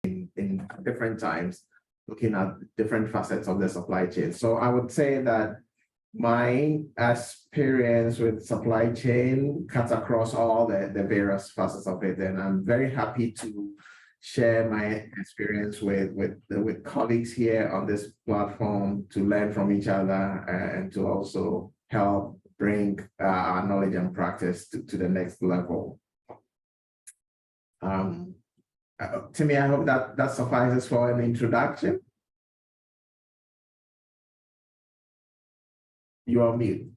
in different times, looking at different facets of the supply chain. So I would say that my experience with supply chain cuts across all the various facets of it, and I'm very happy to share my experience with colleagues here on this platform to learn from each other and to also help bring our knowledge and practice to the next level. Timi, I hope that suffices for an introduction. You are mute.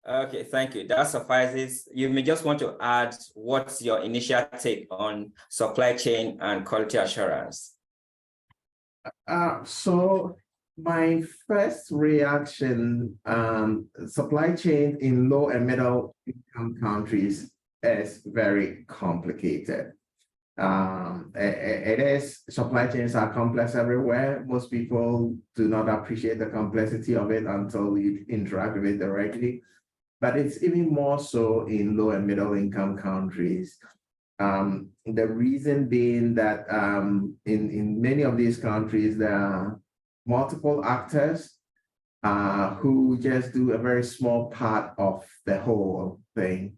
Okay, thank you. That suffices. You may just want to add what's your initial take on supply chain and quality assurance. So my first reaction, supply chain in low and middle income countries is very complicated. It is, supply chains are complex everywhere. Most people do not appreciate the complexity of it until you interact with it directly. But it's even more so in low and middle income countries. The reason being that in many of these countries, there are multiple actors who just do a very small part of the whole thing.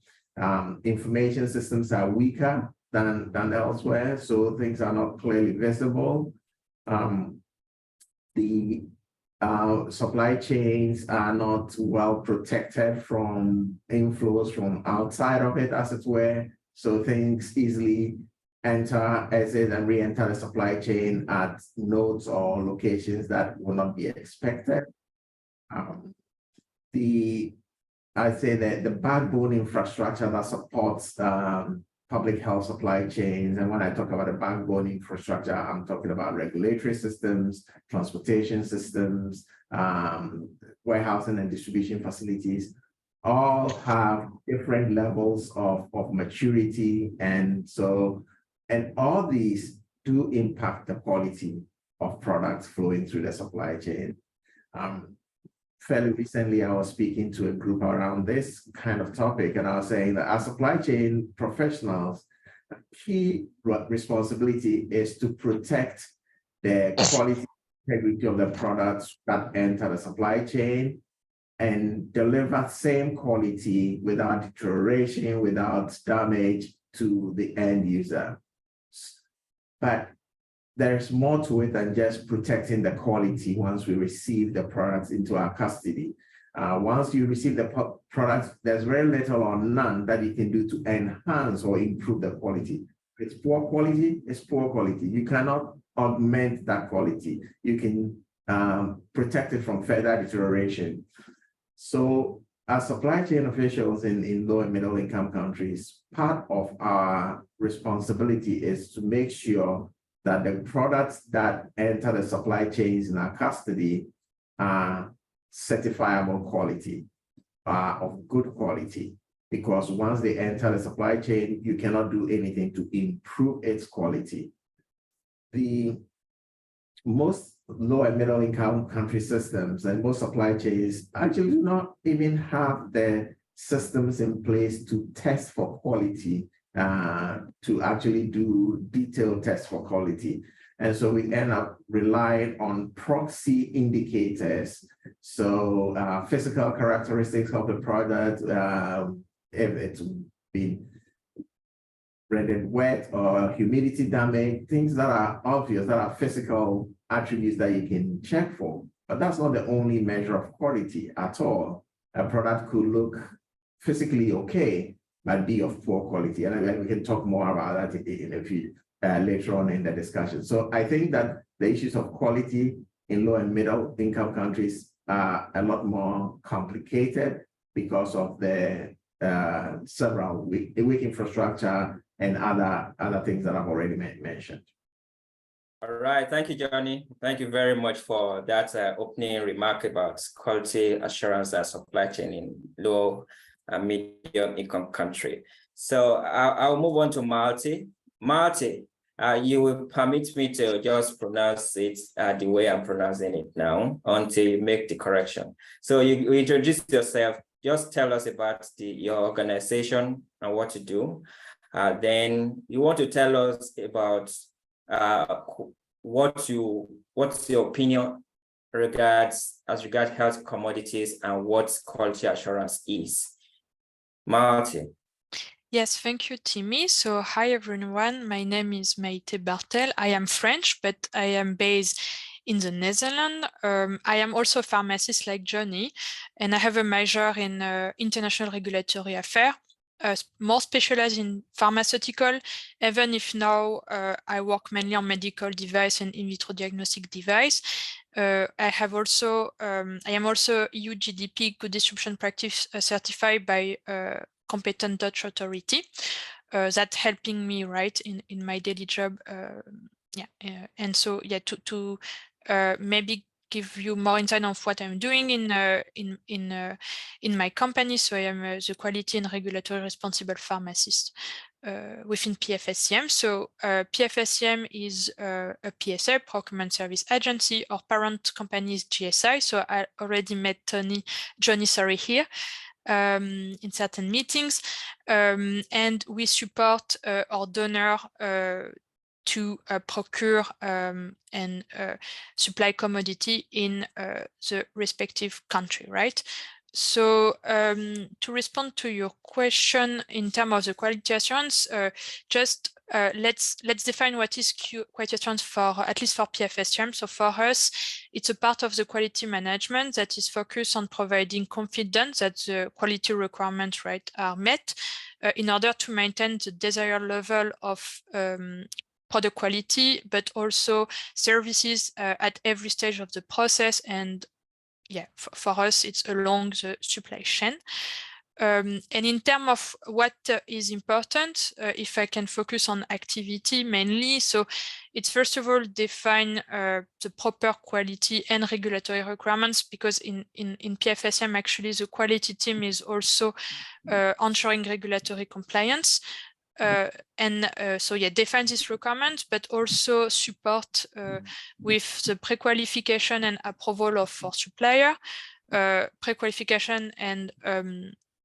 Information systems are weaker than elsewhere, so things are not clearly visible. The supply chains are not well protected from inflows from outside of it, as it were, so things easily enter, exit, and re-enter the supply chain at nodes or locations that will not be expected. I'd say that the backbone infrastructure that supports public health supply chains, and when I talk about the backbone infrastructure, I'm talking about regulatory systems, transportation systems, warehousing and distribution facilities, all have different levels of maturity. And all these do impact the quality of products flowing through the supply chain. Fairly recently, I was speaking to a group around this kind of topic, and I was saying that as supply chain professionals, a key responsibility is to protect the quality integrity of the products that enter the supply chain and deliver same quality without deterioration, without damage to the end user. But there's more to it than just protecting the quality once we receive the products into our custody. Once you receive the products, there's very little or none that you can do to enhance or improve the quality. If it's poor quality, it's poor quality. You cannot augment that quality. You can protect it from further deterioration. So as supply chain officials in low and middle income countries, part of our responsibility is to make sure that the products that enter the supply chains in our custody are certifiable quality, of good quality, because once they enter the supply chain, you cannot do anything to improve its quality. The most low and middle income country systems and most supply chains actually do not even have the systems in place to test for quality, to actually do detailed tests for quality. And so we end up relying on proxy indicators. So physical characteristics of the product, if it's been rendered wet or humidity damage, things that are obvious, that are physical attributes that you can check for. But that's not the only measure of quality at all. A product could look physically okay, but be of poor quality. And we can talk more about that in a few later on in the discussion. So I think that the issues of quality in low and middle income countries are a lot more complicated because of the several weak infrastructure and other things that I've already mentioned. All right, thank you, Johnny. Thank you very much for that opening remark about quality assurance and supply chain in low and medium income country. So I'll move on to Malte. Malte, you will permit me to just pronounce it the way I'm pronouncing it now until you make the correction. So you introduce yourself, just tell us about your organization and what you do. Then you want to tell us about what's your opinion regards health commodities and what quality assurance is? Martin. Yes, thank you, Timi. So hi, everyone. My name is Maite Barthel. I am French, but I am based in the Netherlands. I am also a pharmacist like Johnny, and I have a major in international regulatory affairs, more specialized in pharmaceutical, even if now I work mainly on medical device and in vitro diagnostic device. I am also EU GDP Good Distribution Practice certified by competent Dutch authority. That's helping me, right, in my daily job. And so yeah, to maybe give you more insight of what I'm doing in my company. So I am the quality and regulatory responsible pharmacist within PFSCM. So PFSCM is a PSA, Procurement Service Agency. Our parent company is GSI. So I already met Johnny, here. In certain meetings, and we support our donor to procure and supply commodity in the respective country, right? So to respond to your question in terms of the quality assurance, let's define what is quality assurance for, at least for PFSCM. So for us, it's a part of the quality management that is focused on providing confidence that the quality requirements, right, are met in order to maintain the desired level of product quality, but also services at every stage of the process. And yeah, for us, it's along the supply chain. And in terms of what is important, if I can focus on activity mainly, so it's first of all define the proper quality and regulatory requirements, because in PFSM, actually, the quality team is also ensuring regulatory compliance. So yeah, define this requirement, but also support with the pre-qualification and approval of our supplier, pre-qualification and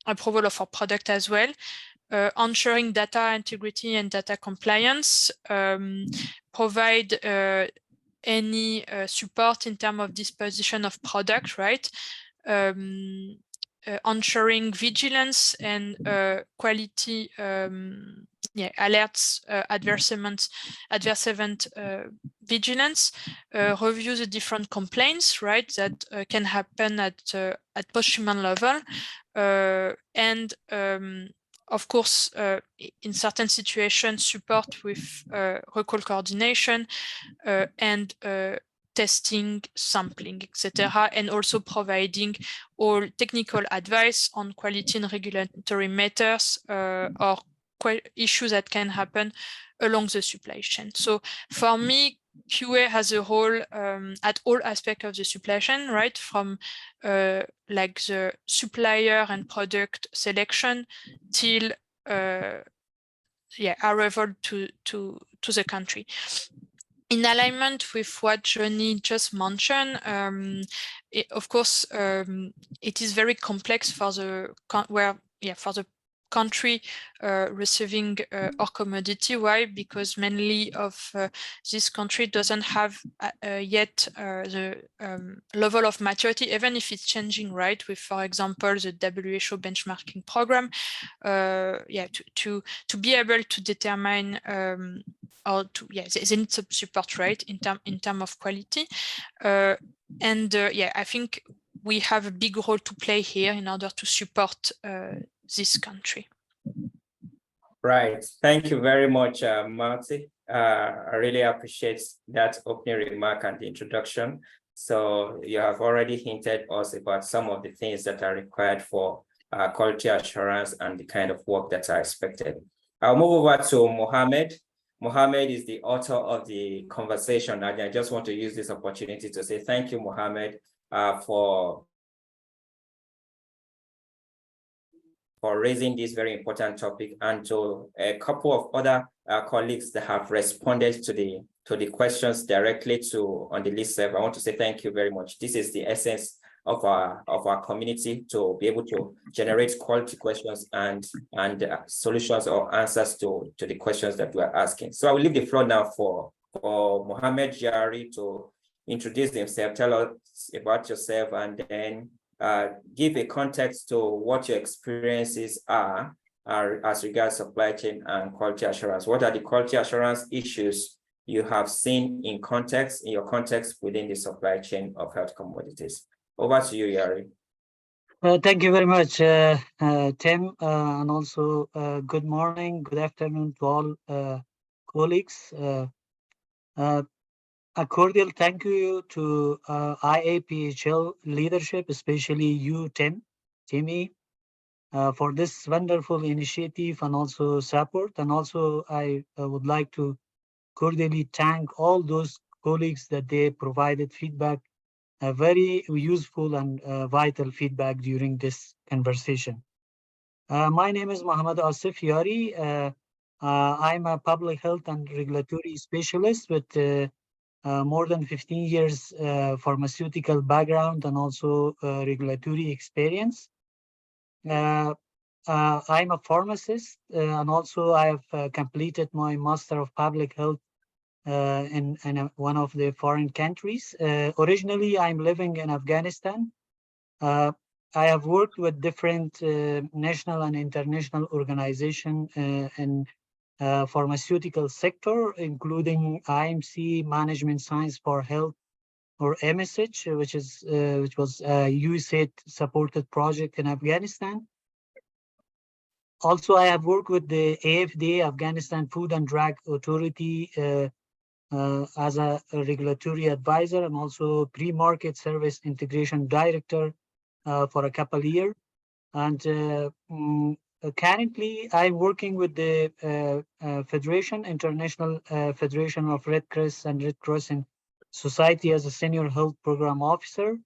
approval of our product as well, ensuring data integrity and data compliance, provide any support in terms of disposition of product, right? Ensuring vigilance and quality alerts, adverse event vigilance, review the different complaints, right, that can happen at post-shipment level, and of course, in certain situations, support with recall coordination and testing, sampling, etc., and also providing all technical advice on quality and regulatory matters or issues that can happen along the supply chain. So for me, QA has a role at all aspects of the supply chain, right? From like the supplier and product selection till arrival to the country. In alignment with what Johnny just mentioned, of course, it is very complex for the country receiving our commodity. Why? Because mainly of this country doesn't have yet the level of maturity, even if it's changing, right? With, for example, the WHO benchmarking program, to be able to determine they need some support, right, in term of quality, I think we have a big role to play here in order to support this country. Right. Thank you very much, Marty. I really appreciate that opening remark and the introduction. So you have already hinted us about some of the things that are required for quality assurance and the kind of work that are expected. I'll move over to Mohammed. Mohammed is the author of the conversation, and I just want to use this opportunity to say thank you, Mohammed, for raising this very important topic, and to a couple of other colleagues that have responded to the questions directly on the Listserv. I want to say thank you very much. This is the essence of our community, to be able to generate quality questions and solutions or answers to the questions that we're asking. So I will leave the floor now for for Mohammad Yari to introduce himself, tell us about yourself, and then give a context to what your experiences are as regards supply chain and quality assurance. What are the quality assurance issues you have seen in your context within the supply chain of health commodities? Over to you, Yari. Thank you very much, Tim, and also good morning, good afternoon to all colleagues. A cordial thank you to IAPHL leadership, especially you, Timi, for this wonderful initiative and also support. And also, I would like to cordially thank all those colleagues that they provided feedback, a very useful and vital feedback during this conversation. My name is Mohammad Yari. I'm a public health and regulatory specialist with more than 15 years pharmaceutical background and also regulatory experience. I'm a pharmacist and also I have completed my Master of Public Health in one of the foreign countries. Originally, I'm living in Afghanistan. I have worked with different national and international organizations in pharmaceutical sector, including IMC, Management Science for Health, or MSH, which was a USAID supported project in Afghanistan. Also, I have worked with the AFDA, Afghanistan Food and Drug Authority, as a regulatory advisor and also pre-market service integration director for a couple of years. And currently, I'm working with the International Federation of Red Cross and Red Crescent Society as a senior health program officer.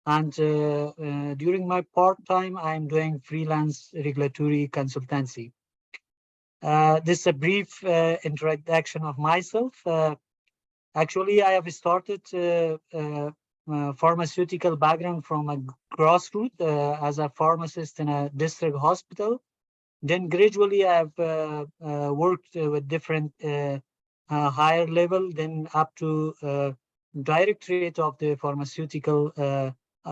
And during my part-time, I'm doing freelance regulatory consultancy. This is a brief introduction of myself. Actually, I have started pharmaceutical background from a grassroots as a pharmacist in a district hospital. Then gradually I have worked with different higher level, then up to Directorate of the Pharmaceutical,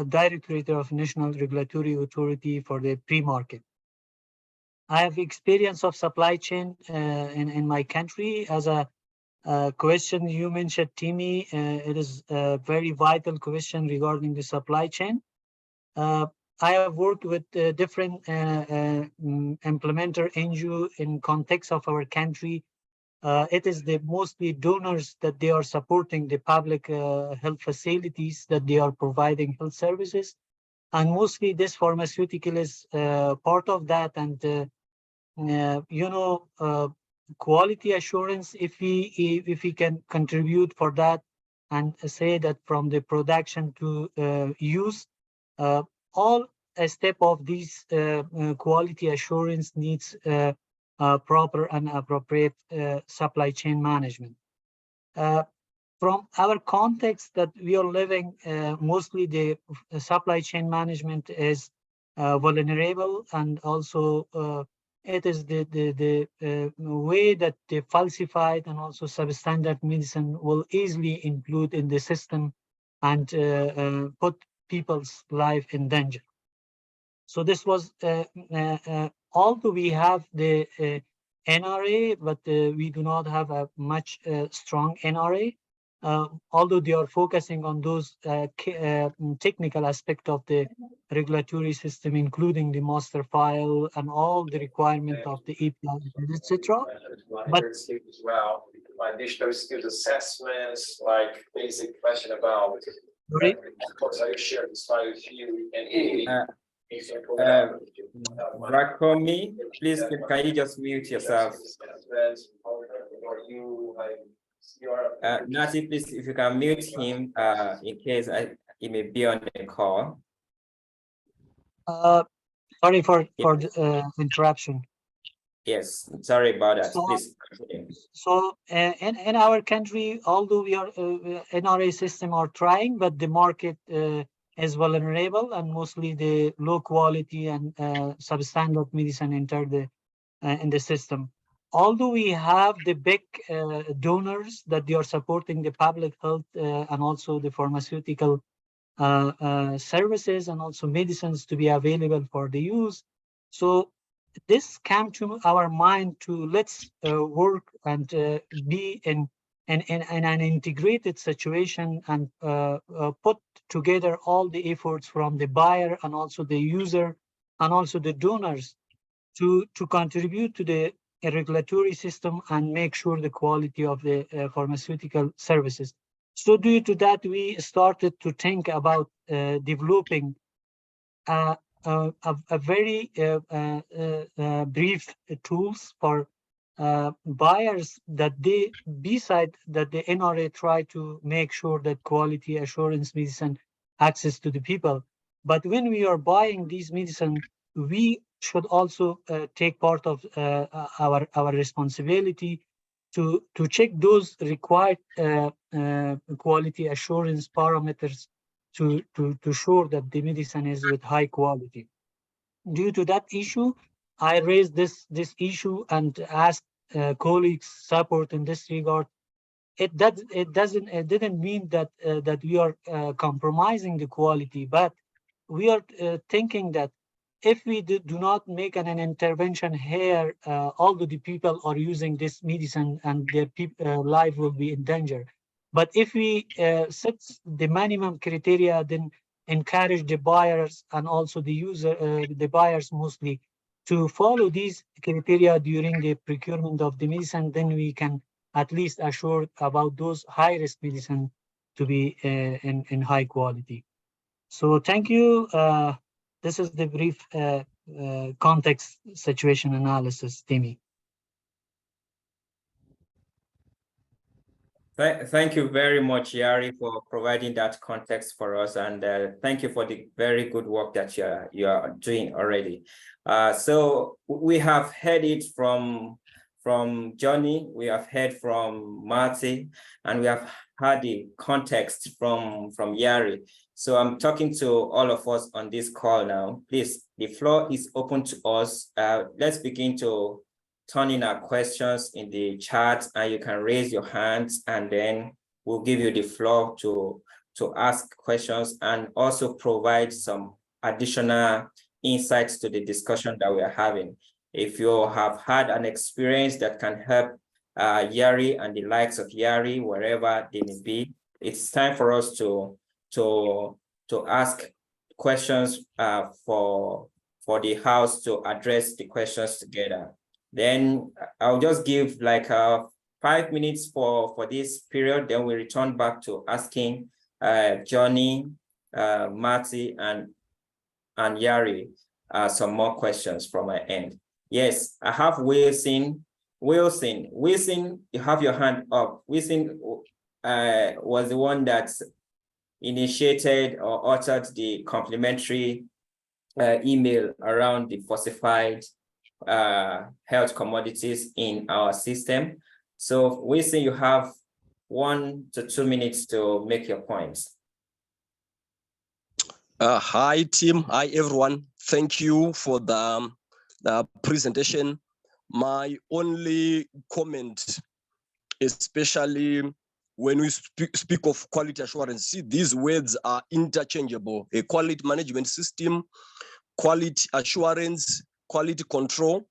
Directorate of National Regulatory Authority for the pre-market. I have experience of supply chain in my country. As a question you mentioned, Timi, it is a very vital question regarding the supply chain. I have worked with different implementer NGO in context of our country. It is the mostly donors that they are supporting the public health facilities that they are providing health services. And mostly this pharmaceutical is part of that. And, quality assurance, if we can contribute for that and say that from the production to use, all a step of these quality assurance needs proper and appropriate supply chain management. From our context that we are living, mostly the supply chain management is vulnerable, and also it is the way that the falsified and also substandard medicine will easily include in the system and put people's life in danger. So this was, although we have the NRA, but we do not have a much strong NRA. Although they are focusing on those technical aspect of the regulatory system, including the master file and all the requirement of the API, etc. But as well, additional skills assessments, like basic question about. Sorry? Of course, I share the slide with you and Rakomi, please, can you just mute yourself? Nati, please, if you can mute him in case he may be on the call. Sorry for the interruption. Yes, sorry about that. So, please. So in our country, although we are NRA system are trying, but the market is vulnerable, and mostly the low quality and substandard medicine enter the in the system. although we have the big donors that they are supporting the public health and also the pharmaceutical services and also medicines to be available for the use. So this came to our mind to let's work and be in an integrated situation and put together all the efforts from the buyer and also the user and also the donors to contribute to the regulatory system and make sure the quality of the pharmaceutical services. So due to that, we started to think about developing a very brief tools for buyers that they, beside that the NRA try to make sure that quality assurance medicine access to the people. But when we are buying these medicine, we should also take part of our responsibility to check those required quality assurance parameters to show that the medicine is with high quality. Due to that issue, I raised this issue and asked colleagues' support in this regard. It didn't mean that that we are compromising the quality, but we are thinking that if we do not make an intervention here, although the people are using this medicine and their life will be in danger. But if we set the minimum criteria, then encourage the buyers and also the user, the buyers mostly, to follow these criteria during the procurement of the medicine, then we can at least assure about those high-risk medicine to be in high quality. So thank you. This is the brief context situation analysis, Timi. Thank you very much, Yari, for providing that context for us, and thank you for the very good work that you are doing already. So we have heard it from Johnnie, we have heard from Maite, and we have had the context from Yari. So I'm talking to all of us on this call now. Please, the floor is open to us. Let's begin to turn in our questions in the chat, and you can raise your hands, and then we'll give you the floor to ask questions and also provide some additional insights to the discussion that we are having. If you have had an experience that can help Yari and the likes of Yari, wherever they may be, it's time for us to ask questions for the house to address the questions together. Then I'll just give like 5 minutes for this period. Then we return back to asking Johnnie, Maite, and Yari some more questions from my end. Yes, I have Wilson. Wilson, you have your hand up. Wilson was the one that initiated or authored the complimentary email around the falsified health commodities in our system. So Wilson, you have 1 to 2 minutes to make your points. Hi team, hi everyone. Thank you for the presentation. My only comment, especially when we speak of quality assurance, see, these words are interchangeable. A quality management system, quality assurance, quality control.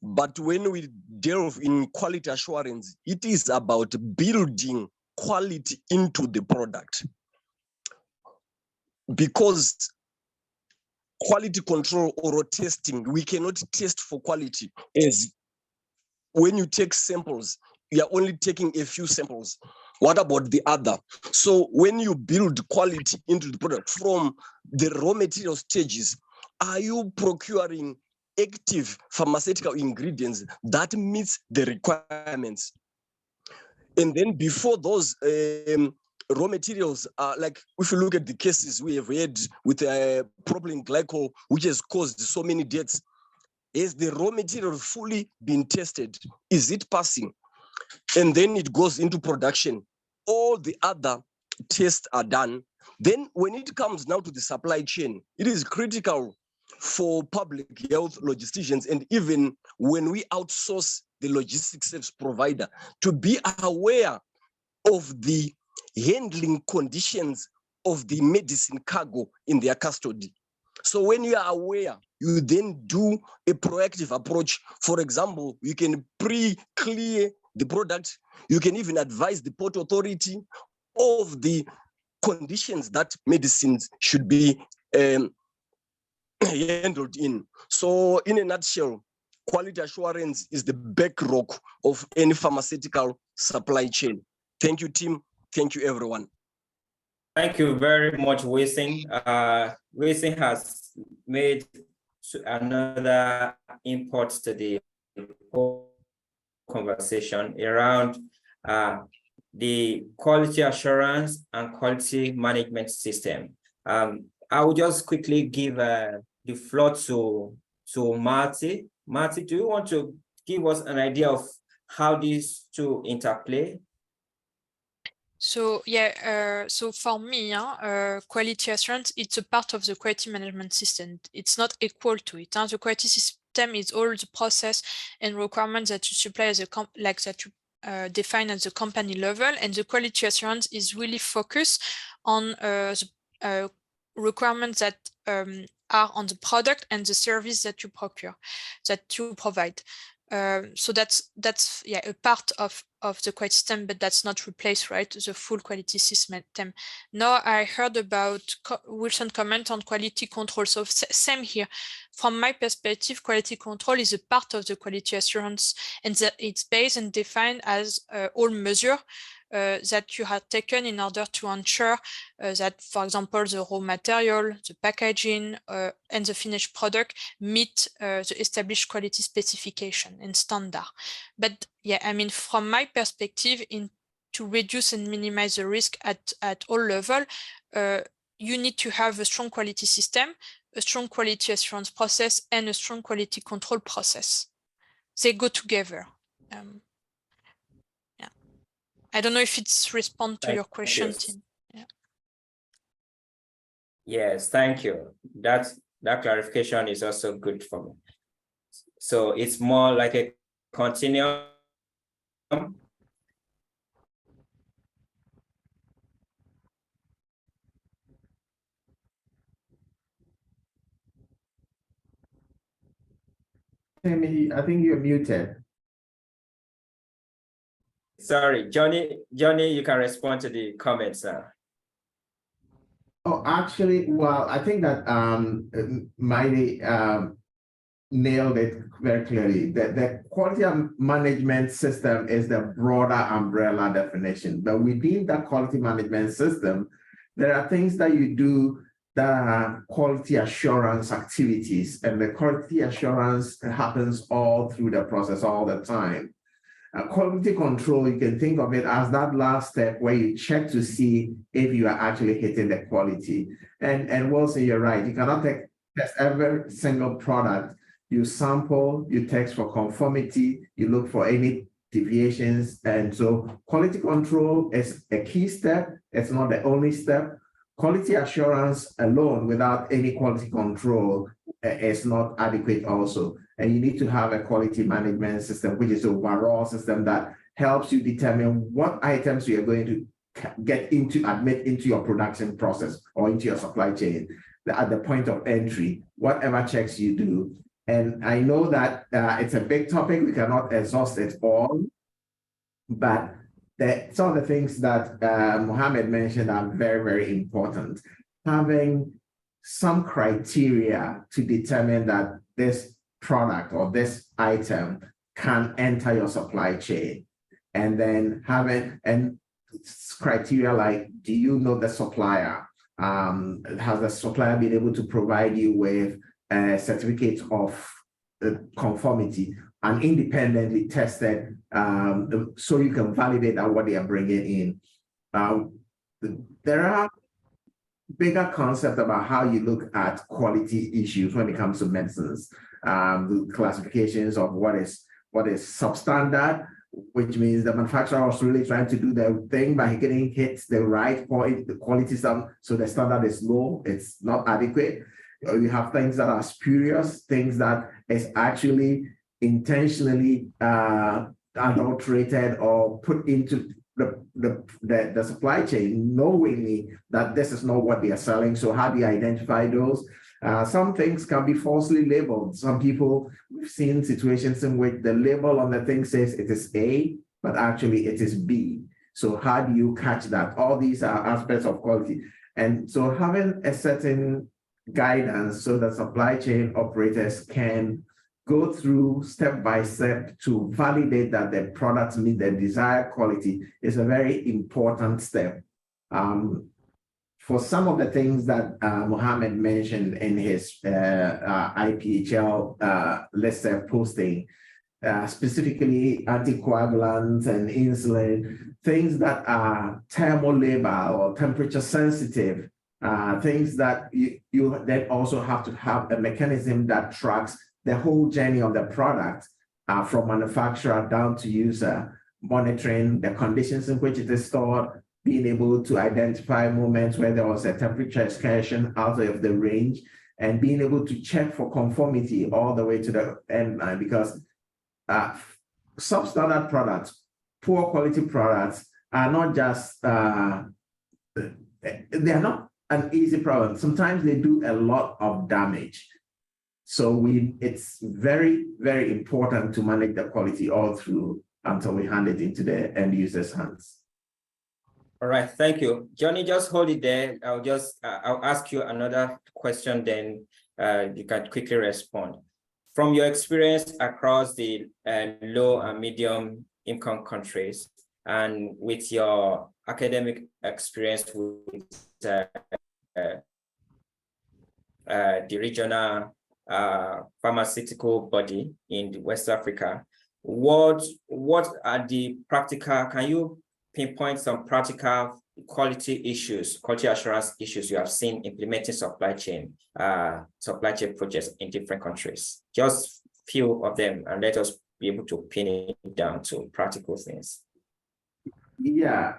But when we delve in quality assurance, it is about building quality into the product. Because quality control or testing, we cannot test for quality. As when you take samples, you are only taking a few samples. What about the other? So when you build quality into the product from the raw material stages, are you procuring active pharmaceutical ingredients that meets the requirements? And then before those raw materials are, like, if you look at the cases we have had with propylene glycol, which has caused so many deaths, is the raw material fully been tested? Is it passing? And then it goes into production. All the other tests are done. Then when it comes now to the supply chain, it is critical for public health logisticians, and even when we outsource the logistics service provider, to be aware of the handling conditions of the medicine cargo in their custody. So when you are aware, you then do a proactive approach. For example, you can pre-clear the product. You can even advise the port authority of the conditions that medicines should be handled in. So in a nutshell, quality assurance is the bedrock of any pharmaceutical supply chain. Thank you, team. Thank you, everyone. Thank you very much, Wilson. Wilson has made another input to the whole conversation around the quality assurance and quality management system. I will just quickly give the floor to Marty. Marty, do you want to give us an idea of how these two interplay? So yeah, so for me, quality assurance, it's a part of the quality management system. It's not equal to it. The quality system is all the process and requirements that you supply as a that you define at the company level, and the quality assurance is really focused on the requirements that are on the product and the service that you procure, that you provide. So that's yeah, a part of the quality system, but that's not replaced, right, the full quality system. Now I heard about Wilson comment on quality control. So same here. From my perspective, quality control is a part of the quality assurance, and that it's based and defined as all measures that you have taken in order to ensure that, for example, the raw material, the packaging, and the finished product meet the established quality specification and standard. But yeah, I mean, from my perspective, to reduce and minimize the risk at all levels, you need to have a strong quality system, a strong quality assurance process, and a strong quality control process. They go together. Yeah, I don't know if it's respond to your question, Tim. Yeah. Yes, thank you. That clarification is also good for me. So it's more like a continuum. Timi, I think you're muted. Sorry, Johnny, you can respond to the comments now. Oh, actually, well, I think that Maite nailed it very clearly. The quality management system is the broader umbrella definition, but within that quality management system, there are things that you do that are quality assurance activities, and the quality assurance happens all through the process all the time. Quality control, you can think of it as that last step where you check to see if you are actually hitting the quality. And Wilson, you're right. You cannot test every single product. You sample, you test for conformity, you look for any deviations. And so quality control is a key step. It's not the only step. Quality assurance alone without any quality control is not adequate also. And you need to have a quality management system, which is an overall system that helps you determine what items you are going to admit into your production process or into your supply chain at the point of entry, whatever checks you do. And I know that it's a big topic. We cannot exhaust it all, but some of the things that Mohammed mentioned are very, very important. Having some criteria to determine that this product or this item can enter your supply chain, and then having criteria like, do you know the supplier? Has the supplier been able to provide you with a certificate of conformity and independently tested, so you can validate that what they are bringing in? There are bigger concepts about how you look at quality issues when it comes to medicines. The classifications of what is substandard, which means the manufacturer was really trying to do their thing by getting hit the right point, the quality standard, so the standard is low, it's not adequate. You have things that are spurious, things that is actually intentionally adulterated or put into the supply chain, knowingly that this is not what they are selling. So how do you identify those? Some things can be falsely labeled. Some people, we've seen situations in which the label on the thing says it is A, but actually it is B. So how do you catch that? All these are aspects of quality. And so having a certain guidance so that supply chain operators can go through step by step to validate that the products meet the desired quality is a very important step. For some of the things that Mohammed mentioned in his IAPHL Listserv posting, specifically anticoagulants and insulin, things that are thermolabile or temperature sensitive, things that you then also have to have a mechanism that tracks the whole journey of the product from manufacturer down to user, monitoring the conditions in which it is stored, being able to identify moments where there was a temperature excursion out of the range, and being able to check for conformity all the way to the end line, because substandard products, poor quality products are not just, they are not an easy problem. Sometimes they do a lot of damage. So it's very, very important to manage the quality all through until we hand it into the end user's hands. All right, thank you. Johnny, just hold it there. I'll ask you another question, then you can quickly respond. From your experience across the low and medium income countries, and with your academic experience with the regional pharmaceutical body in West Africa, what are the practical, can you pinpoint some practical quality issues, quality assurance issues you have seen implementing supply chain projects in different countries? Just few of them, and let us be able to pin it down to practical things. Yeah,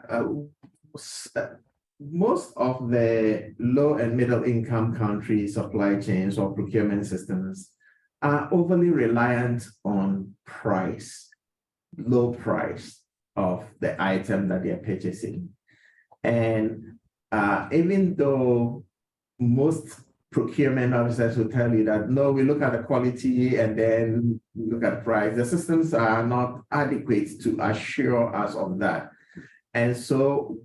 most of the low and middle income countries' supply chains or procurement systems are overly reliant on price, low price of the item that they're purchasing. And even though most procurement officers will tell you that, no, we look at the quality and then we look at price, the systems are not adequate to assure us of that. And so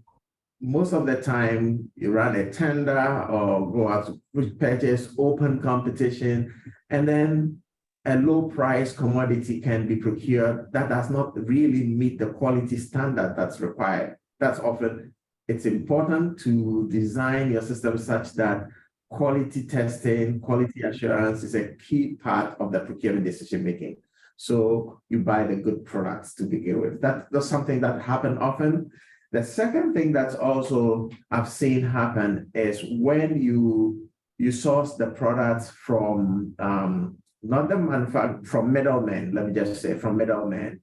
most of the time you run a tender or go out to purchase, open competition, and then a low price commodity can be procured that does not really meet the quality standard that's required. That's often, it's important to design your system such that quality testing, quality assurance is a key part of the procurement decision making. So you buy the good products to begin with. That's something that happens often. The second thing that's also I've seen happen is when you source the products from not the manufacturer, from middlemen, let me just say from middlemen.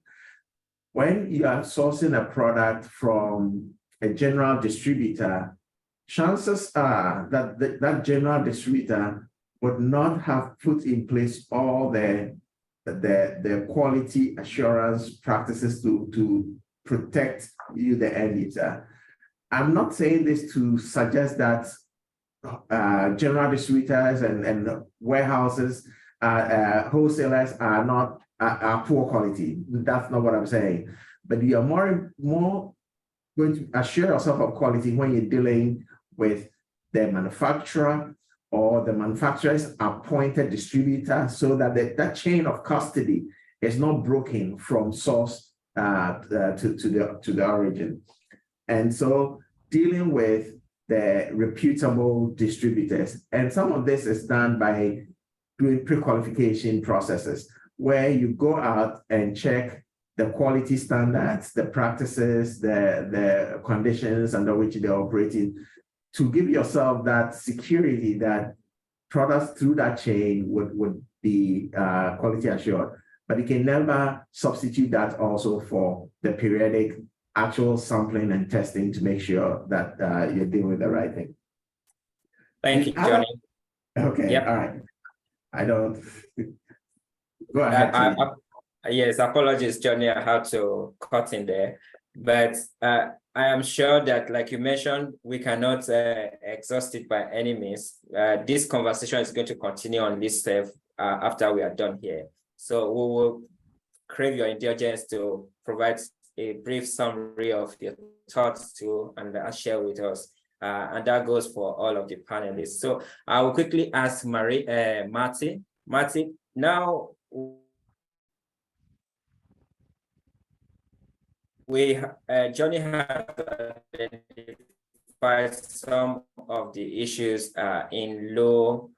When you are sourcing a product from a general distributor, chances are that that general distributor would not have put in place all the quality assurance practices to protect you, the end user. I'm not saying this to suggest that general distributors and warehouses, wholesalers are poor quality. That's not what I'm saying. But you are more going to assure yourself of quality when you're dealing with the manufacturer or the manufacturer's appointed distributor, so that that chain of custody is not broken from source to the origin. And so dealing with the reputable distributors, and some of this is done by doing pre-qualification processes where you go out and check the quality standards, the practices, the conditions under which they're operating, to give yourself that security that products through that chain would be quality assured. But you can never substitute that also for the periodic actual sampling and testing to make sure that you're dealing with the right thing. Thank you, Johnny. Okay, yep. All right. I don't, go ahead. Yes, apologies, Johnny, I had to cut in there. But I am sure that, like you mentioned, we cannot exhaust it by any means. This conversation is going to continue on Listserv after we are done here. So we will crave your indulgence to provide a brief summary of your thoughts to and share with us. And that goes for all of the panelists. So I will quickly ask Marty. Marty, now Johnny has identified some of the issues in low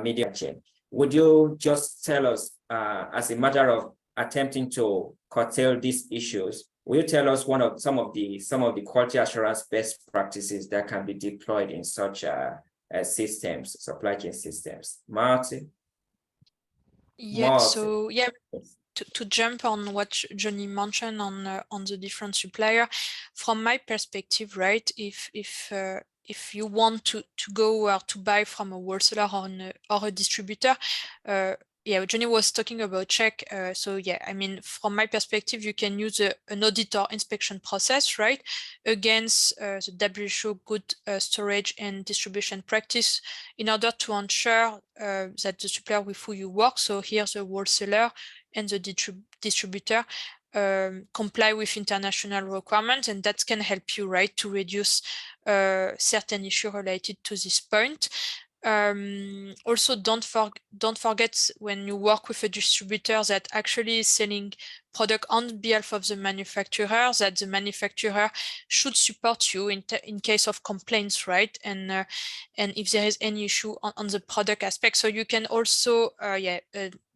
medium chain. Would you just tell us, as a matter of attempting to curtail these issues, will you tell us some of the quality assurance best practices that can be deployed in such systems, supply chain systems? Marty? Yeah, Marty. so yeah, to jump on what Johnny mentioned on the different supplier, from my perspective, right? If you want to go or to buy from a wholesaler or a distributor, yeah, Johnny was talking about check. So yeah, I mean, from my perspective, you can use an audit or inspection process, right, against the WHO good storage and distribution practice in order to ensure that the supplier with who you work, so here's a wholesaler and the distributor, comply with international requirements, and that can help you, right, to reduce certain issue related to this point. Also, don't forget when you work with a distributor that actually is selling product on behalf of the manufacturer, that the manufacturer should support you in case of complaints, right? And if there is any issue on the product aspect, so you can also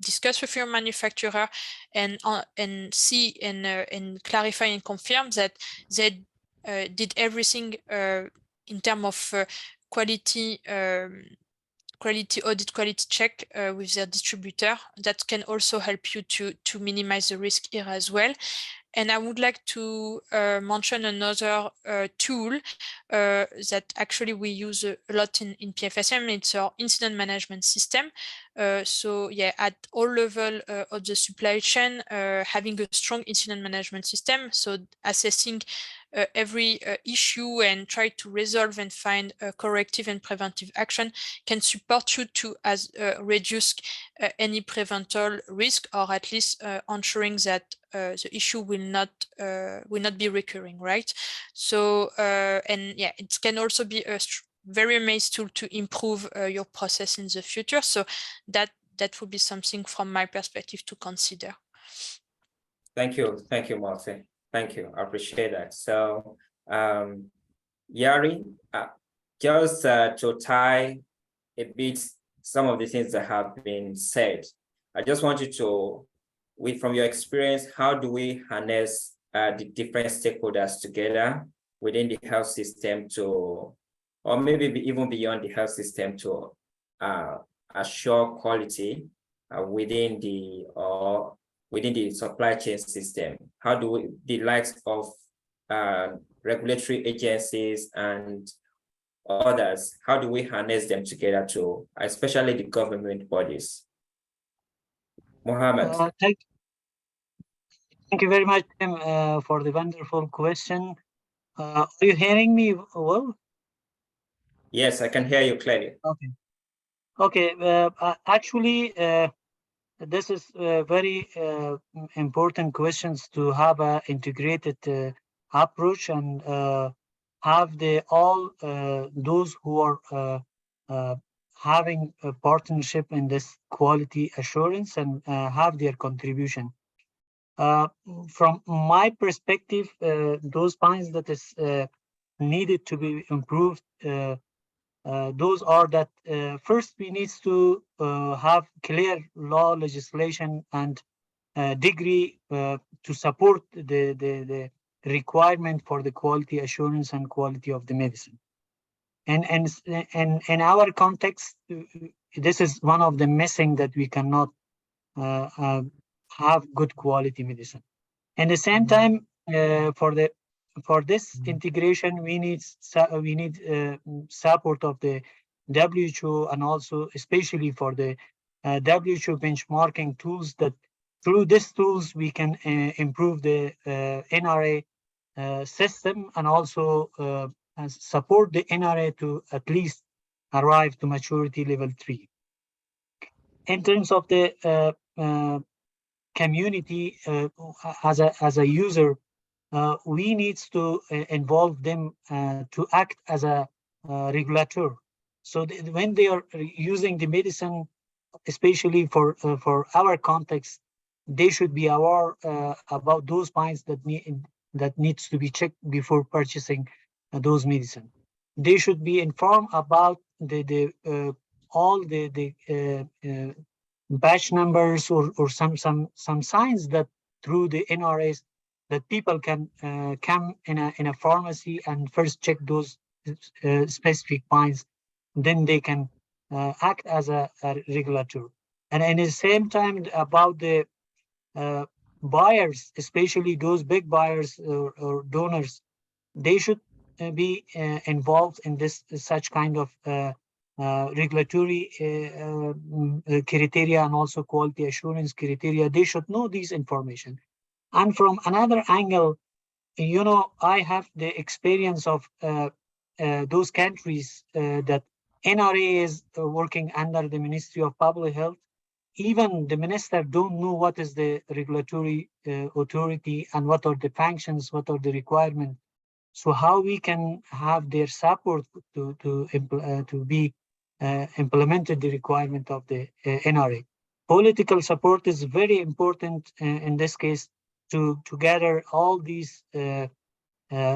discuss with your manufacturer and see and clarify and confirm that they did everything in terms of quality audit, quality check with their distributor. That can also help you to minimize the risk here as well. And I would like to mention another tool that actually we use a lot in PFSM. It's our incident management system. So yeah, at all level of the supply chain, having a strong incident management system, so assessing every issue and try to resolve and find corrective and preventive action can support you to reduce any preventable risk, or at least ensuring that the issue will not be recurring, right? So and yeah, it can also be a very amazing tool to improve your process in the future. So that would be something from my perspective to consider. Thank you, Marty. Thank you, I appreciate that. So, Yari, just to tie a bit some of the things that have been said, I just want you to, from your experience, how do we harness the different stakeholders together within the health system to, or maybe even beyond the health system, to assure quality within the supply chain system? How do we, the likes of regulatory agencies and others, how do we harness them together to, especially the government bodies? Mohammed. Thank you very much, Tim, for the wonderful question. Are you hearing me well? Yes, I can hear you clearly. Okay. Actually, this is very important questions to have an integrated approach and have all those who are having a partnership in this quality assurance and have their contribution. From my perspective, those points that is needed to be improved, those are that first we need to have clear law legislation and degree to support the requirement for the quality assurance and quality of the medicine. And in our context, this is one of the missing, that we cannot have good quality medicine. At the same time, for this integration, we need support of the WHO, and also especially for the WHO benchmarking tools that through these tools, we can improve the NRA system and also support the NRA to at least arrive to maturity level 3. In terms of the community as a user, we need to involve them to act as a regulator. So when they are using the medicine, especially for our context, they should be aware about those points that needs to be checked before purchasing those medicine. They should be informed about all the batch numbers or some signs that through the NRAs that people can come in a pharmacy and first check those specific points, then they can act as a regulator. And at the same time, about the buyers, especially those big buyers or donors, they should be involved in such kind of regulatory criteria and also quality assurance criteria. They should know these information. And from another angle, I have the experience of those countries that NRA is working under the Ministry of Public Health. Even the minister don't know what is the regulatory authority and what are the functions, what are the requirements. So how we can have their support to be implemented the requirement of the NRA. Political support is very important in this case to gather all these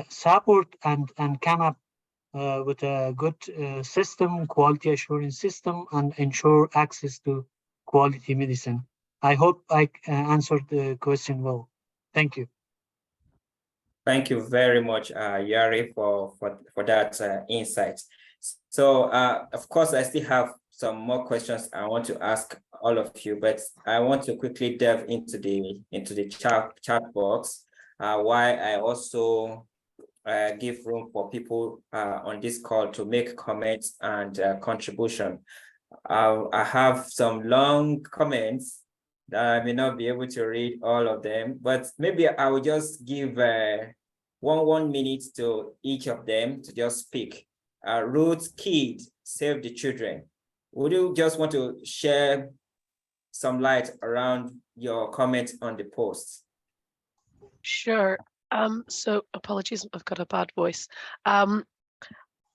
support and come up with a good system, quality assurance system, and ensure access to quality medicine. I hope I answered the question well. Thank you. Thank you very much, Yari, for that insight. So, of course, I still have some more questions I want to ask all of you, but I want to quickly delve into the chat box, while I also give room for people on this call to make comments and contribution. I have some long comments that I may not be able to read all of them, but maybe I will just give 1 minute to each of them to just speak. Ruth Kidd, Save the Children. Would you just want to share some light around your comment on the post? Sure. So apologies, I've got a bad voice.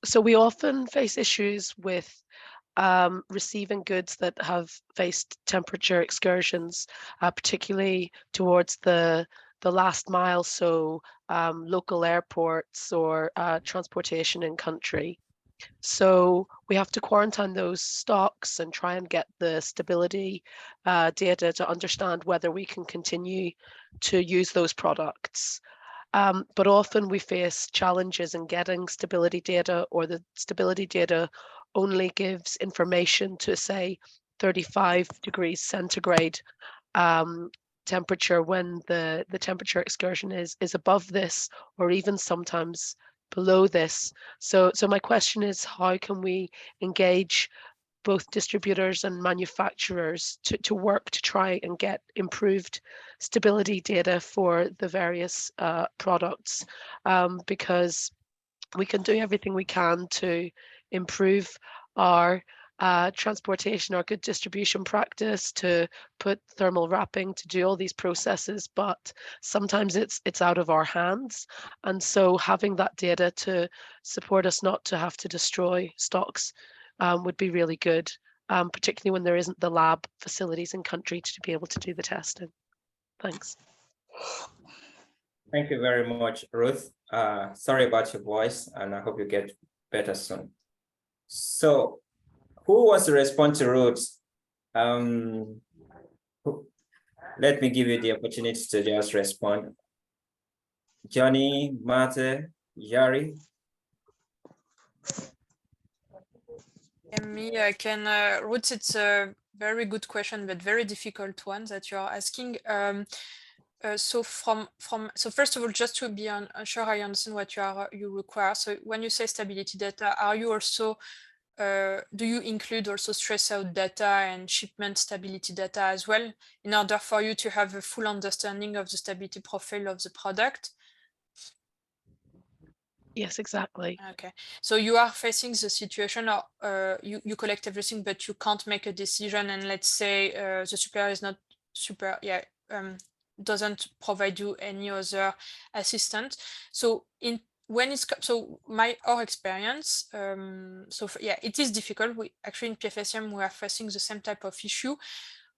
So we often face issues with receiving goods that have faced temperature excursions, particularly towards the last mile, so local airports or transportation in country. So we have to quarantine those stocks and try and get the stability data to understand whether we can continue to use those products. But often we face challenges in getting stability data, or the stability data only gives information to, say, 35 degrees centigrade temperature when the temperature excursion is above this, or even sometimes below this. So my question is, how can we engage both distributors and manufacturers to work to try and get improved stability data for the various products, because we can do everything we can to improve our transportation, our good distribution practice, to put thermal wrapping, to do all these processes, but sometimes it's out of our hands. And so having that data to support us not to have to destroy stocks would be really good, particularly when there isn't the lab facilities in country to be able to do the testing. Thanks. Thank you very much, Ruth. Sorry about your voice, and I hope you get better soon. So, who wants to respond to Ruth? Let me give you the opportunity to just respond. Johnnie, Maite, Yari. Me, I can, Ruth, it's a very good question, but very difficult one that you're asking. So first of all, just to be sure I understand what you require. So when you say stability data, are you also do you include also stress out data and shipment stability data as well in order for you to have a full understanding of the stability profile of the product? Yes, exactly. Okay, so you are facing the situation or you collect everything, but you can't make a decision, and let's say the supplier is not super, doesn't provide you any other assistance. So when it's so our experience, it is difficult. We actually in PFSM we are facing the same type of issue.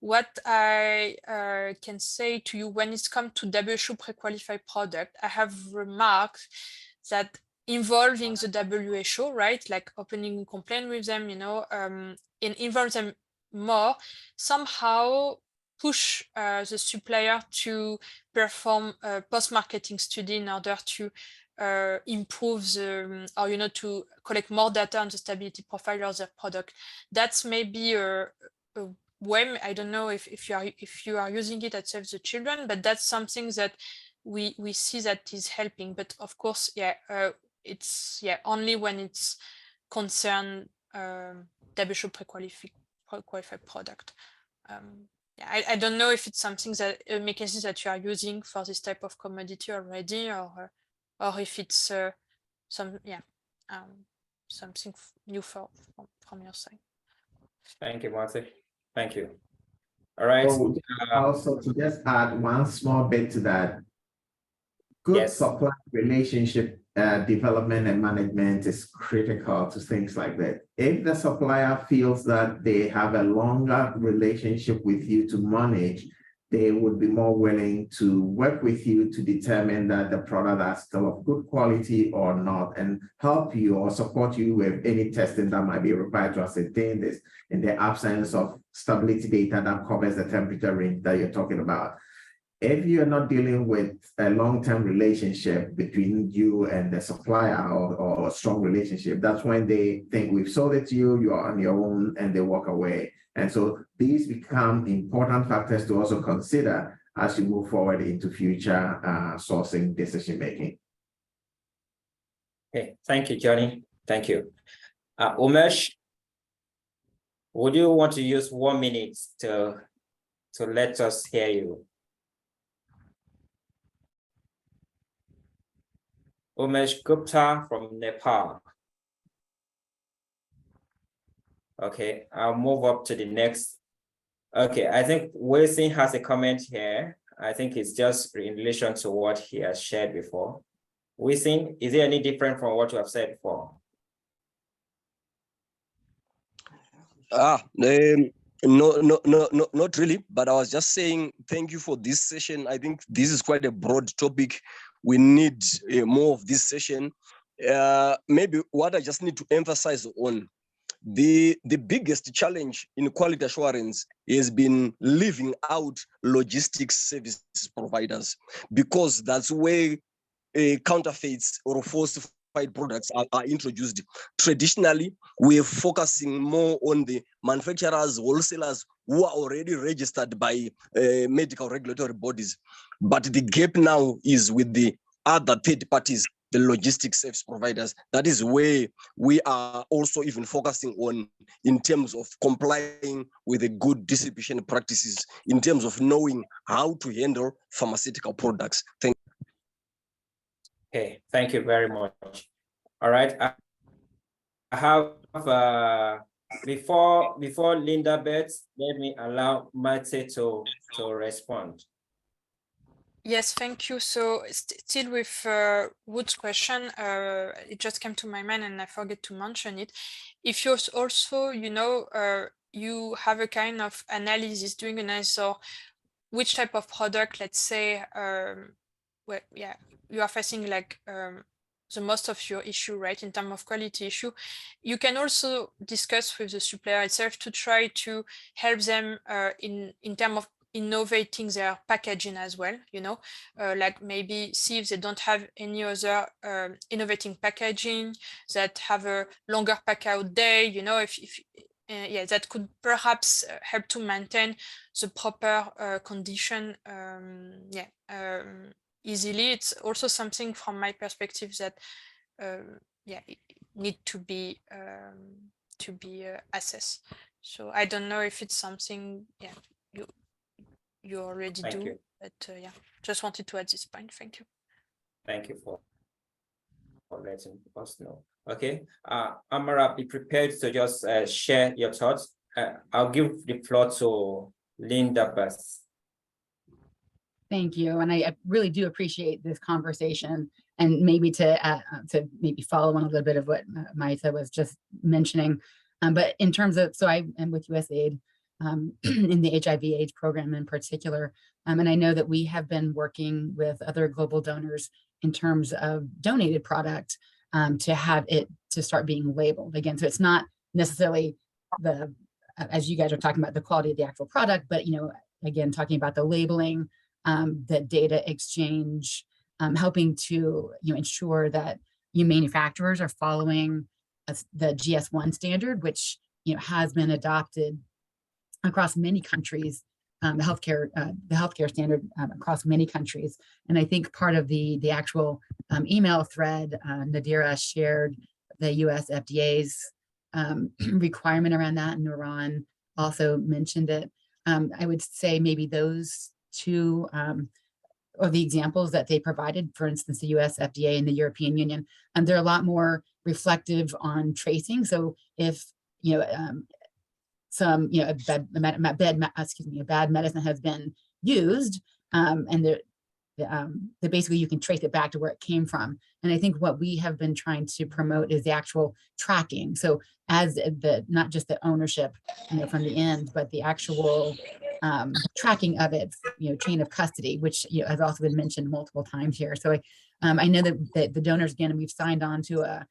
What I can say to you when it's come to WHO pre-qualified product, I have remarked that involving the WHO, right, like opening a complaint with them, and involve them more, somehow push the supplier to perform a post-marketing study in order to improve the, or to collect more data on the stability profile of their product. That's maybe a way. I don't know if you are using it at Save the Children, but that's something that we see that is helping. But of course, it's only when it's concerned WHO pre-qualified product. I don't know if it's something that a mechanism that you are using for this type of commodity already, or if it's something new from your side. Thank you, Martha. Thank you. All right. So also to just add one small bit to that, good supply relationship development and management is critical to things like that. If the supplier feels that they have a longer relationship with you to manage, they would be more willing to work with you to determine that the product is still of good quality or not, and help you or support you with any testing that might be required to ascertain this in the absence of stability data that covers the temperature range that you're talking about. If you're not dealing with a long-term relationship between you and the supplier, or a strong relationship, that's when they think we've sold it to you, you're on your own, and they walk away. And so these become important factors to also consider as you move forward into future sourcing decision-making. Okay, thank you, Johnny. Thank you. Umesh, would you want to use 1 minute to let us hear you? Umesh Gupta from Nepal. Okay, I'll move up to the next. Okay, I think Wei Xin has a comment here. I think it's just in relation to what he has shared before. Wei Xin, is it any different from what you have said before? No, not really. But I was just saying thank you for this session. I think this is quite a broad topic. We need more of this session. Maybe what I just need to emphasize on, the biggest challenge in quality assurance has been leaving out logistics service providers, because that's where counterfeits or falsified products are introduced. Traditionally, we're focusing more on the manufacturers, wholesalers who are already registered by medical regulatory bodies. But the gap now is with the other third parties, the logistics service providers. That is where we are also even focusing on in terms of complying with the good distribution practices, in terms of knowing how to handle pharmaceutical products. Thank you. Okay, thank you very much. All right, I have before Linda Betts, let me allow Maite to respond. Yes, thank you. So still with Wood's question, it just came to my mind and I forget to mention it. If you're also, you have a kind of analysis, doing an analysis, which type of product, let's say, you are facing like the most of your issue, right, in terms of quality issue, you can also discuss with the supplier itself to try to help them in terms of innovating their packaging as well, like maybe see if they don't have any other innovating packaging that have a longer pack out day, that could perhaps help to maintain the proper condition easily. It's also something from my perspective that it need to be to be assessed. So I don't know if it's something you already Thank do, you. but yeah, just wanted to add this point. Thank you. Thank you for letting us know. Okay, Amara, be prepared to just share your thoughts. I'll give the floor to Linda Best. Thank you, and I really do appreciate this conversation, and maybe to maybe follow on a little bit of what Maite was just mentioning. But in terms of, so I am with USAID in the HIV/AIDS program in particular, and I know that we have been working with other global donors in terms of donated product to have it to start being labeled again. So it's not necessarily the, as you guys are talking about, the quality of the actual product, but again, talking about the labeling, the data exchange, helping to ensure that manufacturers are following the GS1 standard, which has been adopted across many countries, the healthcare standard across many countries. And I think part of the actual email thread, Nadira shared the US FDA's requirement around that, and Nuran also mentioned it. I would say maybe those two or the examples that they provided, for instance, the US FDA and the European Union, and they're a lot more reflective on tracing. So if some a bad medicine has been used, and basically you can trace it back to where it came from. And I think what we have been trying to promote is the actual tracking. So as not just the ownership from the end, but the actual tracking of its chain of custody, which has also been mentioned multiple times here. So I know that the donors, again, we've signed on to a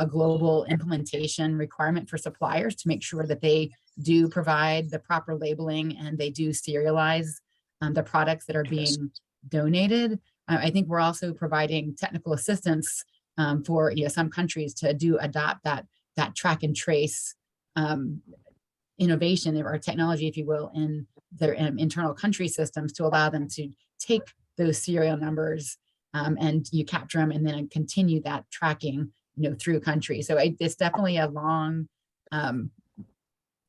global implementation requirement for suppliers to make sure that they do provide the proper labeling and they do serialize the products that are being donated. I think we're also providing technical assistance for some countries to adopt that track and trace innovation or technology, if you will, in their internal country systems to allow them to take those serial numbers and you capture them and then continue that tracking through countries. So it's definitely a long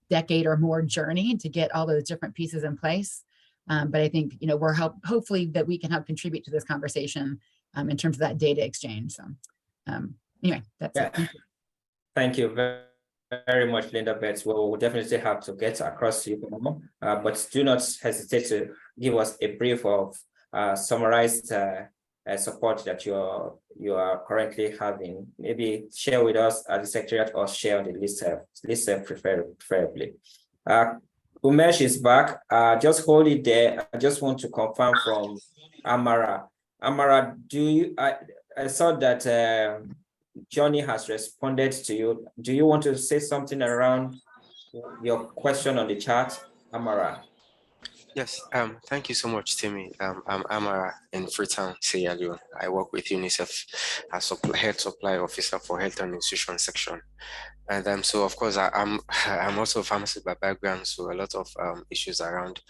decade or more journey to get all those different pieces in place. But I think we're hopefully that we can help contribute to this conversation in terms of that data exchange. So anyway, that's it. Thank you very much, Linda Betts. We'll definitely have to get across to you more, but do not hesitate to give us a brief of summarized support that you are currently having. Maybe share with us at the Secretariat or share on the Listserv preferably. Umesh is back. Just hold it there. I just want to confirm from Amara. Amara, I saw that Johnnie has responded to you. Do you want to say something around your question on the chat, Amara? Yes, thank you so much, Timi. I'm Amara in Freetown, Sierra Leone. I work with UNICEF as head supply officer for health and nutrition section. And so, of course, I'm also a pharmacist by background, so a lot of issues around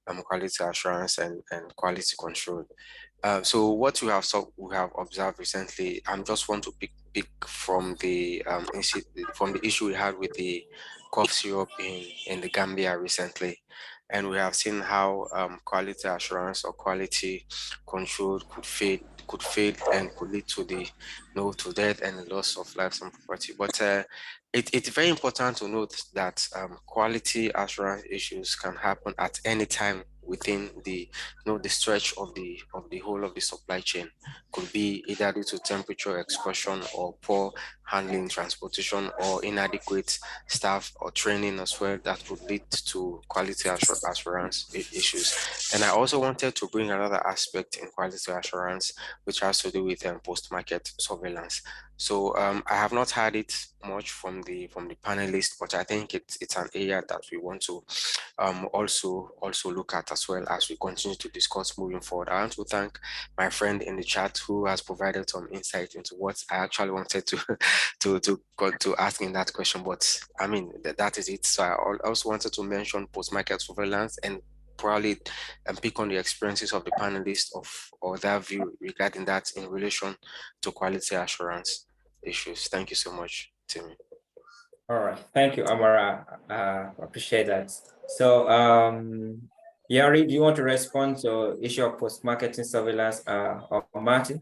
quality assurance and quality control. So what we have observed recently, I just want to pick from the issue we had with the cough syrup in the Gambia recently. And we have seen how quality assurance or quality control could fail and could lead to to death and the loss of lives and property. But it's very important to note that quality assurance issues can happen at any time within the stretch of the whole of the supply chain. Could be either due to temperature exposure or poor handling, transportation, or inadequate staff or training as well, that could lead to quality assurance issues. And I also wanted to bring another aspect in quality assurance, which has to do with post-market surveillance. So I have not had it much from the panelists, but I think it's an area that we want to also look at as well as we continue to discuss moving forward. I want to thank my friend in the chat who has provided some insight into what I actually wanted to ask in that question. But I mean, that is it. So I also wanted to mention post-market surveillance and probably pick on the experiences of the panelists or their view regarding that in relation to quality assurance issues. Thank you so much, Timi. All right, thank you, Amara. Appreciate that. So, Yari, do you want to respond to issue of post-marketing surveillance, or Martin?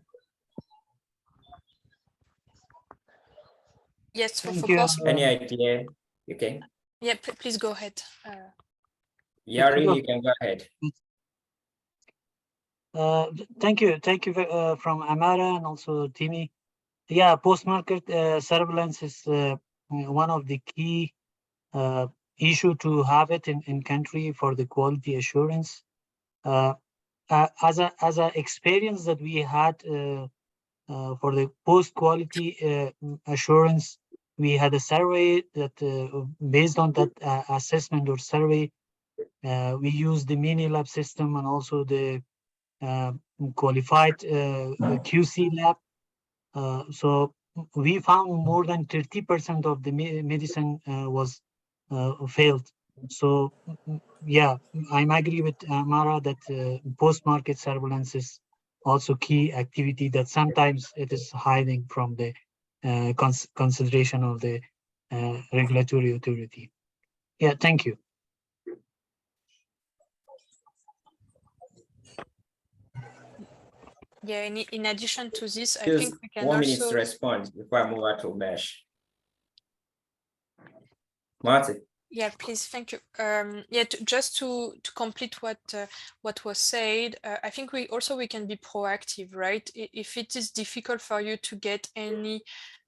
Yes, Thank for you. course. Any idea? Okay. Yeah, please go ahead. Yari, you can go ahead. Thank you from Amara and also Timi. Yeah, post-market surveillance is one of the key issue to have it in country for the quality assurance. As a experience that we had for the post-quality assurance, we had a survey that based on that assessment or survey, we used the mini lab system and also the qualified QC lab. So we found more than 30% of the medicine was failed. So yeah, I agree with Mara that post-market surveillance is also key activity that sometimes it is hiding from the consideration of the regulatory authority. Yeah, thank you. Yeah, in addition to this, I Just think we can 1 minute to also. respond before I move on to Mesh. Martin. Yeah, please, thank you. Yeah, just to complete what was said, I think we can be proactive, right? If it is difficult for you to get any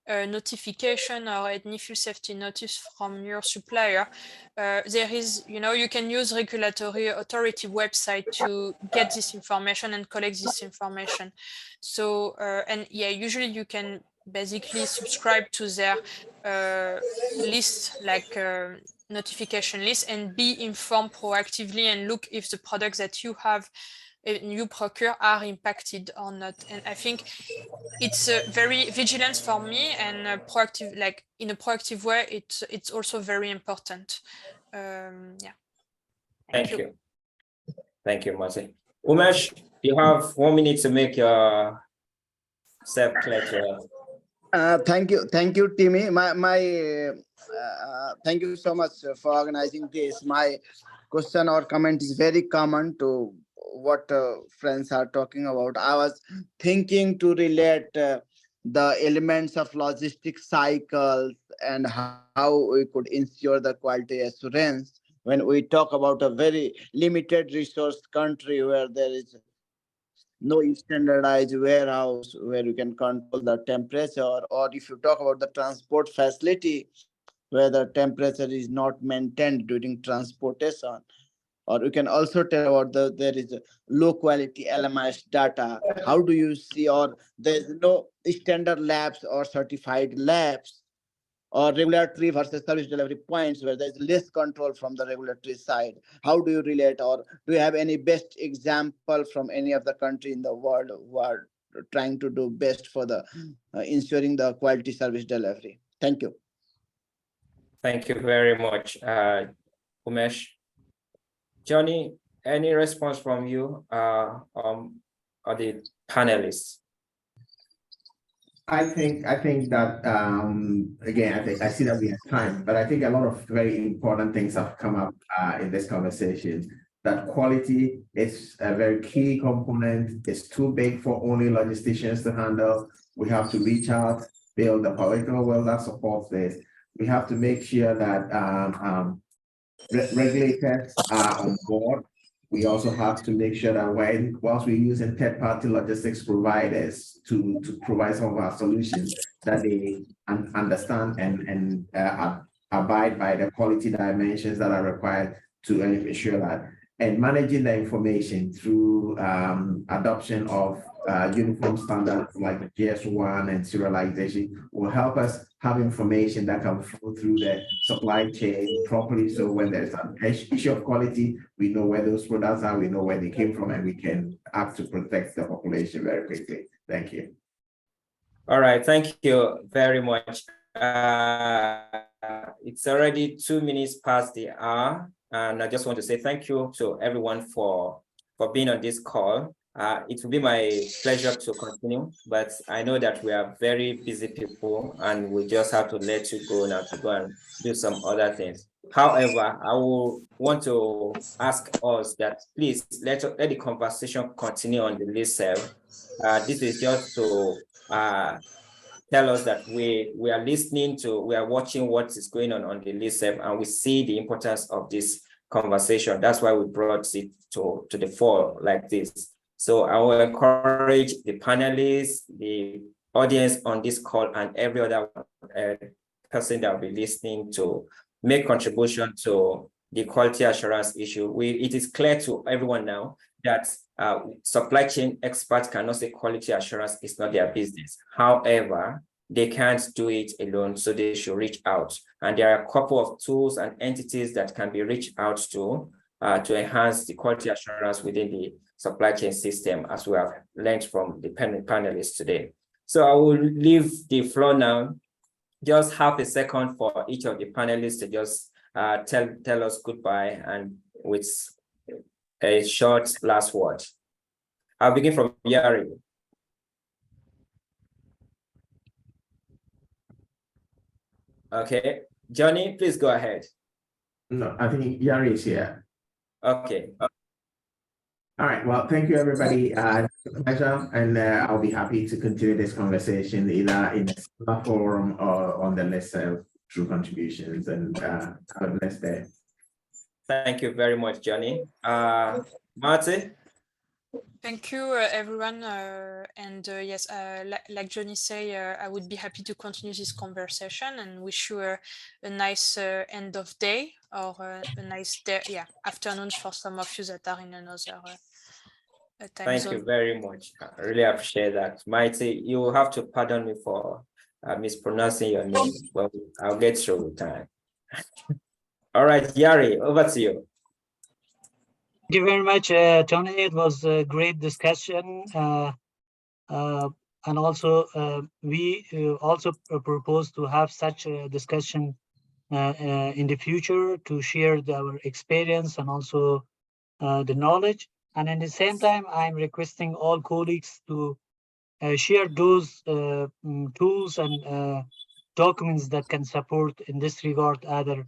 notification or any fuel safety notice from your supplier, there is, you can use regulatory authority website to get this information and collect this information. So, and yeah, usually you can basically subscribe to their list, like notification list, and be informed proactively and look if the products that you have you procure are impacted or not. And I think it's very vigilant for me and proactive, like in a proactive way. It's also very important. Yeah. Thank you. Thank you, Martin. Umesh, you have 1 minute to make your self clear to us. Thank you, Timi. Thank you so much for organizing this. My question or comment is very common to what friends are talking about. I was thinking to relate the elements of logistics cycles and how we could ensure the quality assurance when we talk about a very limited resource country where there is no standardized warehouse where you can control the temperature, or if you talk about the transport facility where the temperature is not maintained during transportation, or you can also tell about there is a low quality LMS data. How do you see, or there's no standard labs or certified labs, or regulatory versus service delivery points where there's less control from the regulatory side? How do you relate, or do you have any best example from any of the country in the world who are trying to do best for the ensuring the quality service delivery? Thank you. Thank you very much, Umesh. Johnny, any response from you or the panelists? I think that again, I see that we have time, but I think a lot of very important things have come up in this conversation. That quality is a very key component. It's too big for only logisticians to handle. We have to reach out, build the political will that supports this. We have to make sure that regulators are on board. We also have to make sure that whilst we're using third-party logistics providers to provide some of our solutions, that they understand and abide by the quality dimensions that are required to ensure that. And managing the information through adoption of uniform standards like the GS1 and serialization will help us have information that can flow through the supply chain properly. So when there's an issue of quality, we know where those products are, we know where they came from, and we can act to protect the population very quickly. Thank you. All right, thank you very much. It's already 2 minutes past the hour, and I just want to say thank you to everyone for being on this call. It will be my pleasure to continue, but I know that we are very busy people and we just have to let you go now to go and do some other things. However, I will want to ask us that please let the conversation continue on the Listserv. This is just to tell us that we are listening to, we are watching what is going on the Listserv, and we see the importance of this conversation. That's why we brought it to the fore like this. So I will encourage the panelists, the audience on this call, and every other person that will be listening to make contribution to the quality assurance issue. It is clear to everyone now that supply chain experts cannot say quality assurance is not their business. However, they can't do it alone, so they should reach out. And there are a couple of tools and entities that can be reached out to enhance the quality assurance within the supply chain system, as we have learned from the panelists today. So I will leave the floor now. Just half a second for each of the panelists to just tell us goodbye and with a short last word. I'll begin from Yari. Okay, Johnny, please go ahead. No, I think Yari is here. Okay. All right, well, thank you, everybody. It's a pleasure, and I'll be happy to continue this conversation either in a forum or on the Listserv through contributions, and have a blessed day. Thank you very much, Johnny. Marty? Thank you, everyone. Yes, like Johnny say, I would be happy to continue this conversation and wish you a nice end of day or a nice day, afternoon for some of you that are in another time Thank zone. you very much. I really appreciate that. Maite, you will have to pardon me for mispronouncing your name, but I'll get through with time. All right, Yari, over to you. Thank you very much, Tony. It was a great discussion. And also, we also propose to have such a discussion in the future to share our experience and also the knowledge. And at the same time, I'm requesting all colleagues to share those tools and documents that can support in this regard other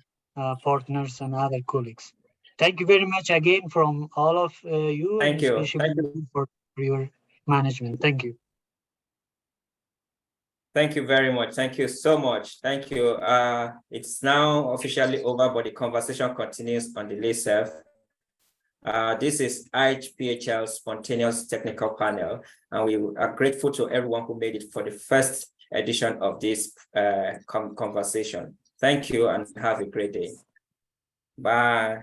partners and other colleagues. Thank you very much again from all of you. Thank you. Especially for your management. Thank you. Thank you very much. Thank you so much. Thank you. It's now officially over, but the conversation continues on the Listserv. This is IAPHL Spontaneous Technical Panel, and we are grateful to everyone who made it for the first edition of this conversation. Thank you and have a great day. Bye.